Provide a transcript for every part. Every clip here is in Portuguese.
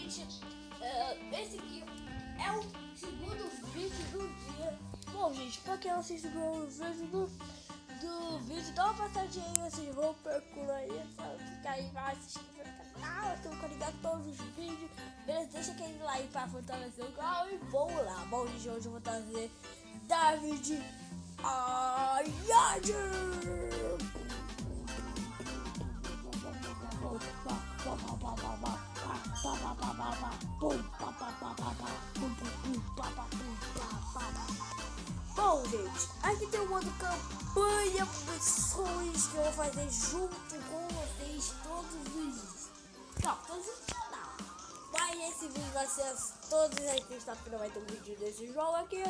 gente, esse aqui é o segundo vídeo do dia. Bom, gente, pra quem não assistiu o vídeo do vídeo, dá uma passadinha aí, vocês vão procurar aí, sabe? Ficar aí, vai assistir no canal, estão ligados todos os vídeos. Beleza, deixa aquele like pra fortalecer o canal e vamos lá. Bom, gente, hoje eu vou trazer David Ayad. Bom, gente, aqui tem um modo campanha, missões que eu vou fazer junto com vocês todos os dias. Não, todos os dias não. Mas esse vídeo vai ser todas as terça-feira, vai ter um vídeo desse jogo aqui.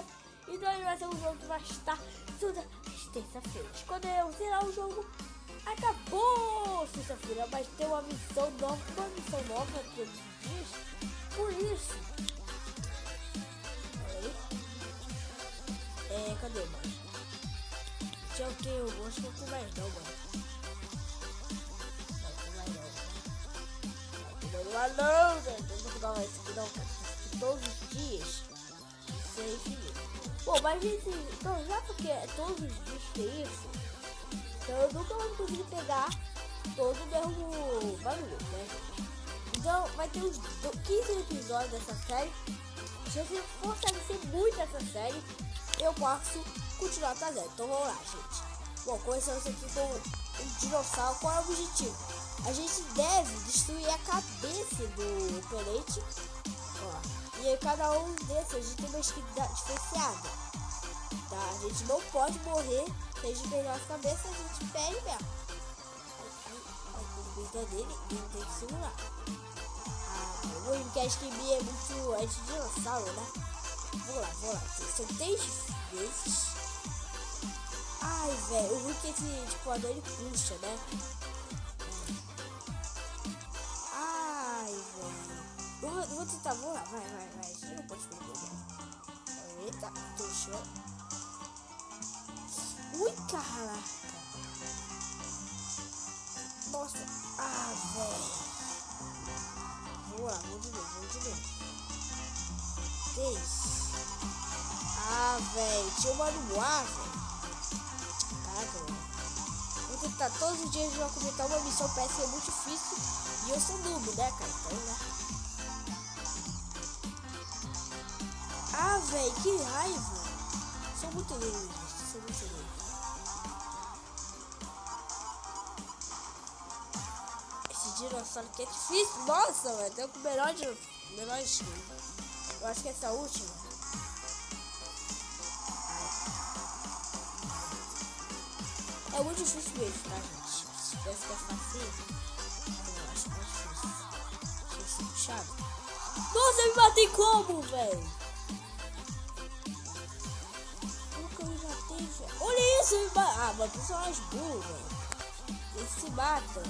Então vai ser um jogo que vai estar toda terça-feira. Quando eu zerar o jogo, acabou sexta-feira, mas tem uma missão nova todos os dias. Por isso, cadê, mano? Já eu tenho, eu acho que eu com mais não, mano. Não, com mais não, velho. Eu vou jogar mais aqui não, cara. Todos os dias. Isso é infinito. Bom, mas gente, então já porque todos os dias tem isso, então eu nunca vou conseguir pegar todo o mesmo bagulho, né? Então vai ter uns 15 episódios dessa série. Se você fortalecer muito essa série, eu posso continuar trazendo. Então vamos lá, gente. Bom, começamos aqui com um dinossauro. Qual é o objetivo? A gente deve destruir a cabeça do oponente. Ó. E aí cada um desses a gente tem uma skin diferenciada. Tá? A gente não pode morrer. Se a gente perder a cabeça, a gente perde mesmo. Aqui a dele e não tem que segurar. O único que a skin é muito anti-dinossauro, né? Vamos lá. São 3 vezes. Ai, velho. O Hulk, esse tipo, ele puxa, né? Ai, velho. Vou tentar, vamos lá. Vai. Eu não posso perder. Eita, deixou. Ui, caraca. Nossa. Ah, velho. Vamos de novo. 3. Ah, velho, tinha uma no ar, velho. Caraca, velho. Vou tentar todos os dias eu completar uma missão, parece que é muito difícil. E eu sou noob, né, cara? Então, né? Ah, velho, que raiva. Sou muito noob. Esse dinossauro aqui é difícil. Nossa, velho, tem o melhor skin. Eu acho que essa é a última. É muito difícil mesmo, tá, gente? Se tivesse que é fácil, eu acho que é difícil. Deixa eu ser puxado. Nossa, eu me matei como, velho? Como que eu me matei, velho? Olha isso, eu me matei. Ah, mas personagem burro, velho. Eles se matam.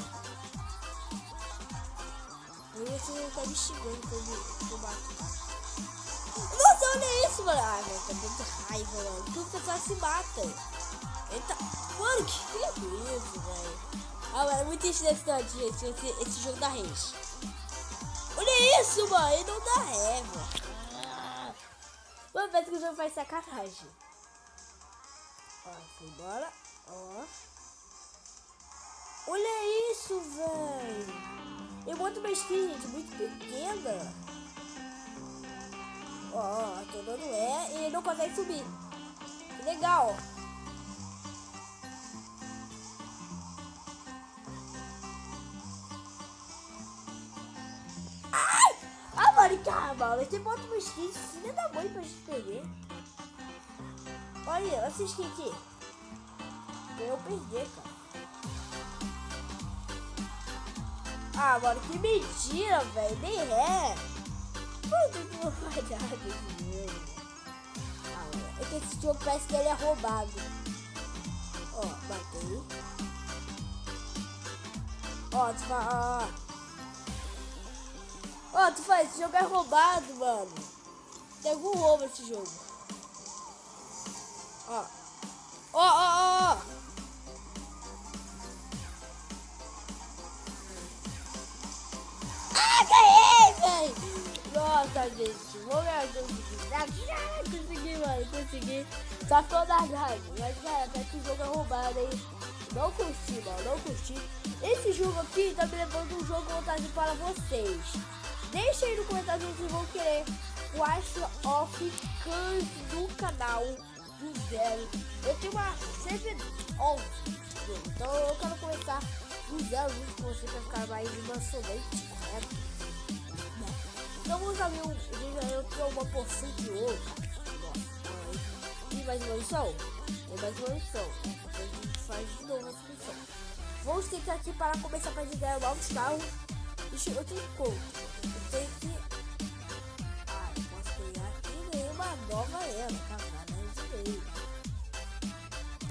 Você não tá me xingando quando eu bato. Nossa, olha isso, mano. Ah, velho, tá dando raiva, mano. Tudo pessoal se mata. Eita. Mano, que é isso, velho? Ah, mano, é muito interessante, gente, esse jogo da Reis. Olha isso, mano. Ele não dá ré, mano. Mano, parece que o jogo faz sacanagem. Ó, foi embora. Ó. Olha isso, velho. Eu boto uma skin, gente, muito pequena. Ó, tô dando e ele não consegue subir. Que legal. Ai! Ah, mano, caramba, você bota uma skin, filha da mãe pra gente perder. Olha essa skin aqui. Pra eu perder, cara. Ah, mano, que mentira, velho. Nem é. Não vou falhar desse jogo. Ah, mano, é que esse jogo parece que ele é roubado. Ó, batei. Ó, tu faz. Ó, tu faz. Esse jogo é roubado, mano. Tem algum roubo esse jogo. Ó. Ah, ganhei, velho. atrás desse. Vou ganhar 12 seguidos. Consegui, mano. Consegui. Só ficou da raiva. Mas, cara, até que o jogo é roubado, hein? Não curti, mano. Não curti. Esse jogo aqui tá me levando um jogo vontade para vocês. Deixa aí no comentário se vocês vão querer Clash of Clans no canal do zero. Eu tenho uma 711. Então eu quero começar do zero junto com você pra ficar mais emocionante, correto? Então vamos ver eu tenho uma porção de ouro, cara. Nossa, tem mais uma lição? Tem mais uma lição. A gente faz de novo essa lição. Vamos ter que aqui para começar para ganhar novos carros. Eu tenho como? Eu tenho que... eu posso pegar aqui e ganhar uma nova era, tá?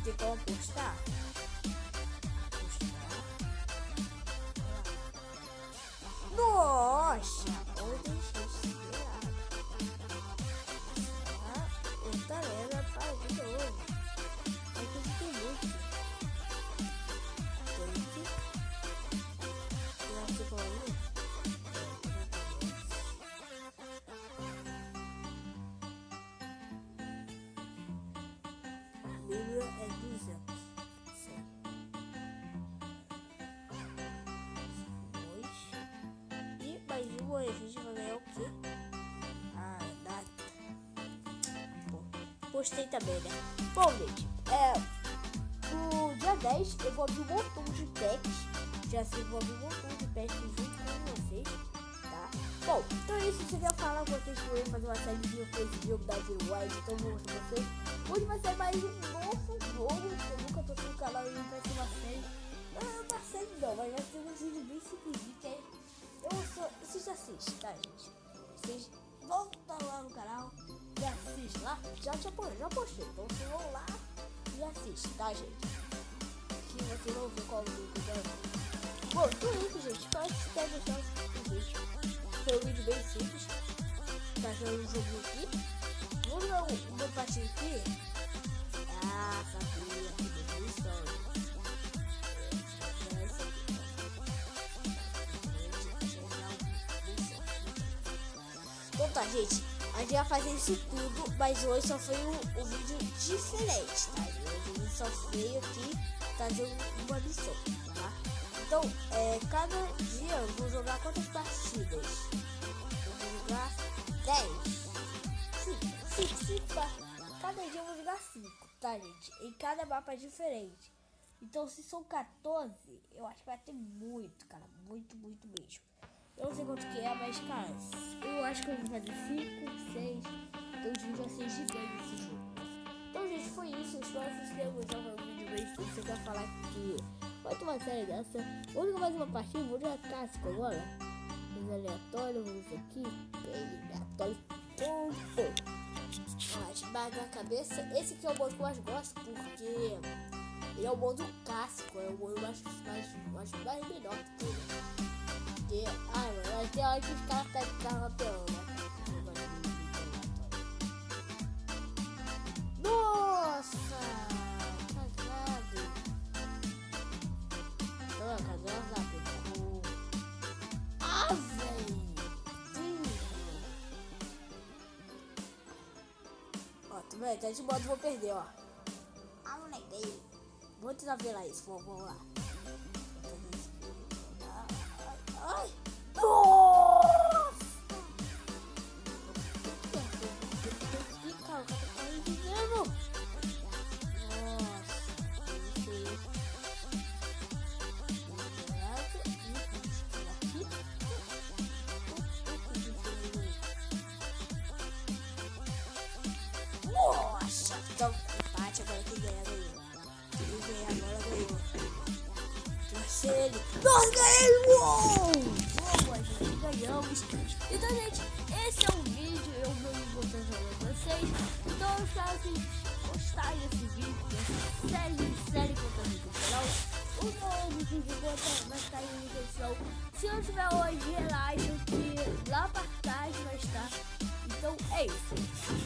Tem como apostar? Nossa! Onde isso outra era para de novo. Aqui tem muito. Número é 200. E mais uma, a gente vai ganhar o quê? Postei também, né? Bom, gente, no dia 10 eu vou abrir um montão de packs. Já sei, vou abrir um montão de packs junto com vocês, tá? Bom, então é isso. Se eu falar com vocês que eu ia fazer uma série de esse jogo da Wild, então eu vou mostrar pra vocês. Hoje vai ser mais um novo jogo. Eu nunca tô no canal e vai ser uma série. Não é uma série não, mas vai ser um vídeo bem simplesinho. Que é... Vocês assistem, tá, gente? Vocês voltam lá no canal e assistem lá. Já postei. Então vocês vão lá e assistem, tá, gente? Se vocês não viram qual vídeo que eu quero. Bom, então é isso, gente. Espero que vocês tenham gostado do vídeo. Foi um vídeo bem simples. Tá jogando um jogo aqui. Vamos ver o meu patinho aqui. Sabia que delícia. Então tá, gente. A gente vai fazer isso tudo, mas hoje só foi um vídeo diferente, tá? Hoje eu só veio aqui trazer uma missão, tá? Então, cada dia eu vou jogar quantas partidas? Eu vou jogar 10. 5 partidas. Cada dia eu vou jogar 5, tá, gente? Em cada mapa é diferente. Então, se são 14, eu acho que vai ter muito, cara. Muito mesmo. Eu não sei quanto que é, mas, cara, eu acho que eu vou fazer 5, 6. Então, os vídeos vão ser gigantes esse jogo. Então, gente, foi isso. Eu espero que vocês tenham gostado do vídeo bem. Se você quer falar que vai ter uma série dessa, vou jogar mais uma partida. Vou jogar clássico agora. Mais aleatório, vamos ver aqui. Bem aleatório. Mais na cabeça. Esse aqui é o modo que eu mais gosto, porque ele é o modo clássico, é o modo mais melhor que ele. Porque, mano, vai ter hora que os caras tá de carro apelando, né? Nossa! Cagado! Cagado. Véi! Ó, tá vendo? Tá de modo, vou perder, ó. Moleque. Vou tentar ver lá isso, vamos lá. Ai! Nossa! Que cara, tá dizendo? Nossa! Nossa! Então, empate agora que ganha, ganhou. Quem ganhar agora ganhou. Ele. Nós ganhamos! Uou! Boa, gente, ganhamos. Então, gente, esse é o vídeo. Eu vou mostrar pra vocês. Então, eu espero que gostarem desse vídeo, dessa série contando do canal. O novo vídeo vai estar aí na descrição. Se não tiver hoje, relaxa que lá pra trás vai estar. Então, é isso.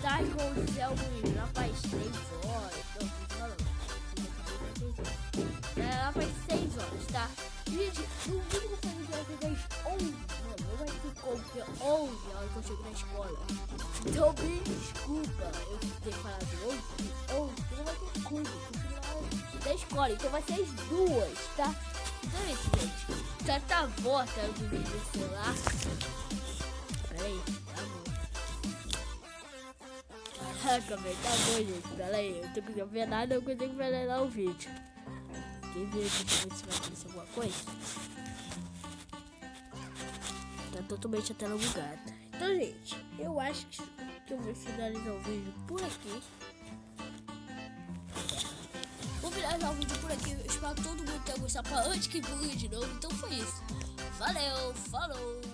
Tá com o céu lá faz 3 horas. Ela faz 6 horas, tá? Gente, no vídeo que eu falei de 10 11, mano, não vai ter como, porque 11, a hora que eu chego na escola. Então me desculpa eu ter falado 11, porque não vai ter coisa. Eu chego na hora da escola, então vai ser as 2, tá? Então é isso, gente. Tanta volta do vídeo do celular. Pera aí, tá bom. Caraca, velho, tá bom, gente. Pera aí, eu não consigo ver nada, eu consigo ver lá o vídeo. Quem vê aqui pra ver se vai aparecer alguma coisa? Tá totalmente a tela bugada. Então, gente, eu acho que eu vou finalizar o vídeo por aqui. Vou finalizar o vídeo por aqui. Eu espero que todo mundo tenha gostado. Antes que bugue de novo. Então foi isso. Valeu, falou!